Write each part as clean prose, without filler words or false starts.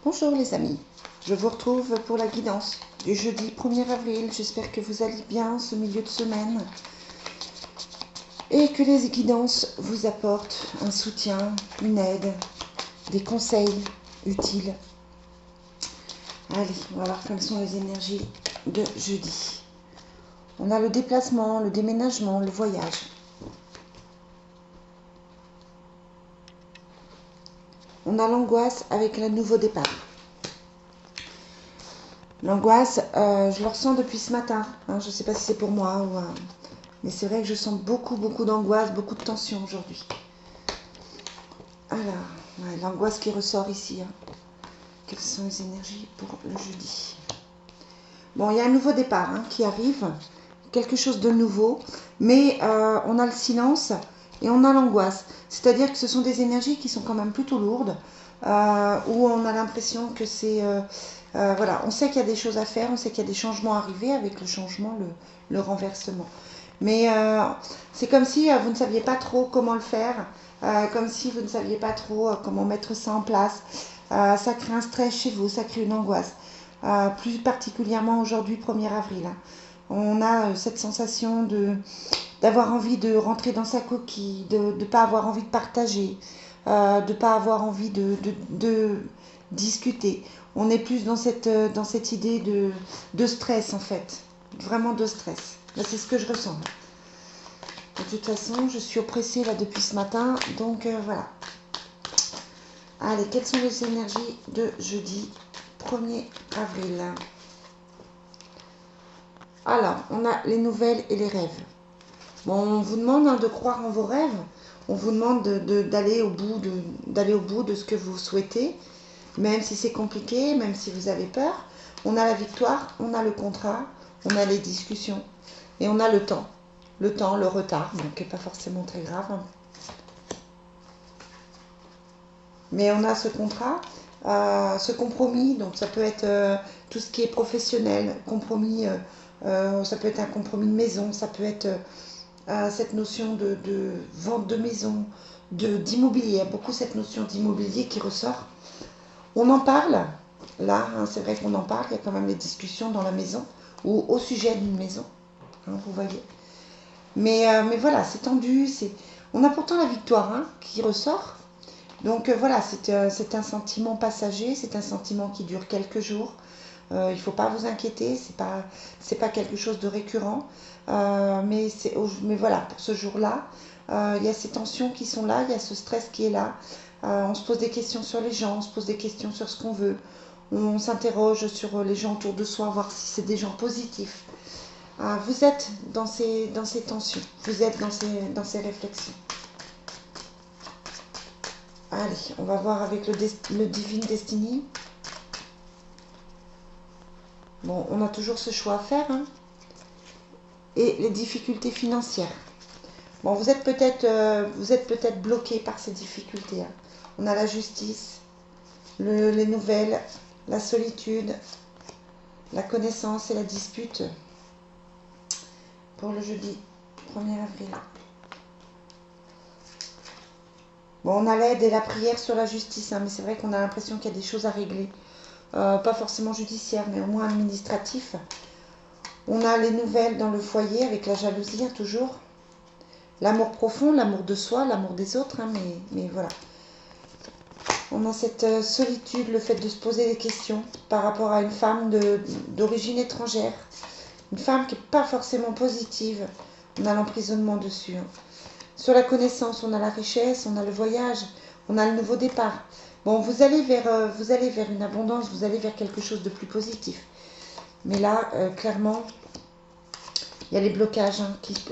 Bonjour les amis, je vous retrouve pour la guidance du jeudi 1er avril. J'espère que vous allez bien ce milieu de semaine et que les guidances vous apportent un soutien, une aide, des conseils utiles. Allez, on va voir quelles sont les énergies de jeudi. On a le déplacement, le déménagement, le voyage. On a l'angoisse avec le nouveau départ. L'angoisse, je le ressens depuis ce matin. Je ne sais pas si c'est pour moi, mais c'est vrai que je sens beaucoup d'angoisse, beaucoup de tension aujourd'hui. Alors, ouais, l'angoisse qui ressort ici. Quelles sont les énergies pour le jeudi? Bon, il y a un nouveau départ qui arrive, quelque chose de nouveau, mais on a le silence et on a l'angoisse. C'est-à-dire que ce sont des énergies qui sont quand même plutôt lourdes, où on a l'impression que c'est... voilà, on sait qu'il y a des choses à faire, on sait qu'il y a des changements à arriver avec le changement, le renversement. Mais c'est comme si vous ne saviez pas trop comment le faire, comme si vous ne saviez pas trop comment mettre ça en place. Ça crée un stress chez vous, ça crée une angoisse. Plus particulièrement aujourd'hui, 1er avril. On a cette sensation d'avoir envie de rentrer dans sa coquille, de ne pas avoir envie de partager, de ne pas avoir envie de discuter. On est plus dans cette idée de stress en fait, vraiment de stress. Là, c'est ce que je ressens. De toute façon, je suis oppressée là depuis ce matin, donc voilà. Allez, quelles sont les énergies de jeudi 1er avril? Alors, on a les nouvelles et les rêves. Bon, on vous demande de croire en vos rêves. On vous demande d'aller au bout de ce que vous souhaitez, même si c'est compliqué, même si vous avez peur. On a la victoire, on a le contrat, on a les discussions et on a le temps. Le temps, le retard, donc qui n'est pas forcément très grave. Mais on a ce contrat, ce compromis, donc ça peut être tout ce qui est professionnel, compromis, ça peut être un compromis de maison, ça peut être cette notion de vente de maison, d'immobilier. Il y a beaucoup cette notion d'immobilier qui ressort. On en parle, là, c'est vrai qu'on en parle, il y a quand même des discussions dans la maison ou au sujet d'une maison, vous voyez. Mais voilà, c'est tendu, on a pourtant la victoire qui ressort. Donc voilà, c'est un sentiment passager, c'est un sentiment qui dure quelques jours. Il ne faut pas vous inquiéter, c'est pas quelque chose de récurrent. Mais voilà, pour ce jour-là, il y a ces tensions qui sont là, il y a ce stress qui est là. On se pose des questions sur les gens, on se pose des questions sur ce qu'on veut. On s'interroge sur les gens autour de soi, voir si c'est des gens positifs. Vous êtes dans ces tensions, vous êtes dans ces réflexions. Allez, on va voir avec le Divine Destiny. Bon, on a toujours ce choix à faire. Et les difficultés financières. Bon, vous êtes peut-être bloqué par ces difficultés. On a la justice, les nouvelles, la solitude, la connaissance et la dispute pour le jeudi 1er avril. Bon, on a l'aide et la prière sur la justice, mais c'est vrai qu'on a l'impression qu'il y a des choses à régler. Pas forcément judiciaires, mais au moins administratifs. On a les nouvelles dans le foyer avec la jalousie, toujours. L'amour profond, l'amour de soi, l'amour des autres, mais voilà. On a cette solitude, le fait de se poser des questions par rapport à une femme d'origine étrangère. Une femme qui n'est pas forcément positive. On a l'emprisonnement dessus. Sur la connaissance, on a la richesse, on a le voyage, on a le nouveau départ. Bon, vous allez vers une abondance, vous allez vers quelque chose de plus positif. Mais là, clairement, il y a les blocages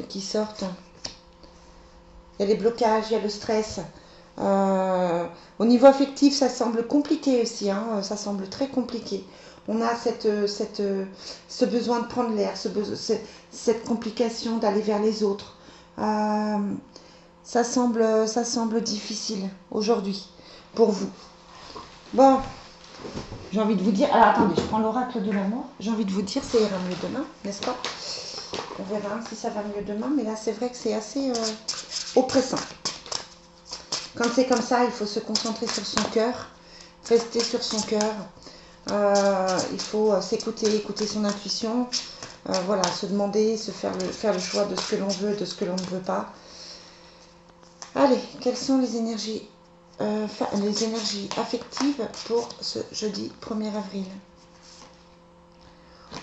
qui sortent. Il y a les blocages, il y a le stress. Au niveau affectif, ça semble compliqué aussi. Ça semble très compliqué. On a ce besoin de prendre l'air, cette complication d'aller vers les autres. Ça semble difficile aujourd'hui pour vous. Bon, j'ai envie de vous dire... Alors attendez, je prends l'oracle de l'amour. J'ai envie de vous dire, ça ira mieux demain, n'est-ce pas? On verra si ça va mieux demain, mais là c'est vrai que c'est assez oppressant. Quand c'est comme ça, il faut se concentrer sur son cœur rester sur son cœur. Il faut s'écouter, écouter son intuition. Voilà, se demander, faire le choix de ce que l'on veut, de ce que l'on ne veut pas. Allez, quelles sont les énergies affectives pour ce jeudi 1er avril?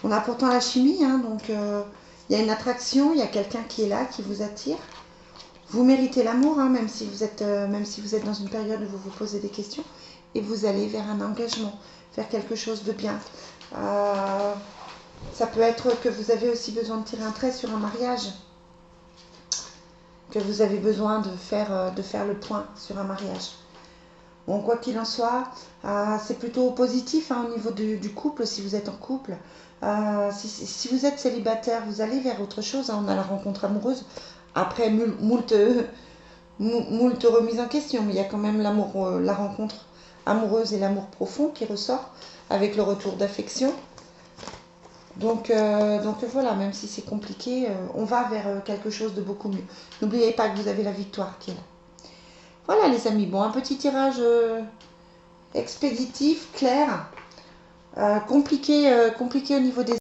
On a pourtant la chimie, hein, donc il y a une attraction, il y a quelqu'un qui est là, qui vous attire. Vous méritez l'amour, hein, même si vous êtes dans une période où vous vous posez des questions, et vous allez vers un engagement, faire quelque chose de bien. Ça peut être que vous avez aussi besoin de tirer un trait sur un mariage, que vous avez besoin de faire le point sur un mariage. Bon, quoi qu'il en soit, c'est plutôt positif, hein, au niveau du couple, si vous êtes en couple. Si vous êtes célibataire, vous allez vers autre chose, hein, on a la rencontre amoureuse. Après, moult remises en question, mais il y a quand même l'amour, la rencontre amoureuse et l'amour profond qui ressort avec le retour d'affection. Donc voilà, même si c'est compliqué, on va vers quelque chose de beaucoup mieux. N'oubliez pas que vous avez la victoire qui est là. Voilà les amis, bon, un petit tirage expéditif, clair, compliqué au niveau des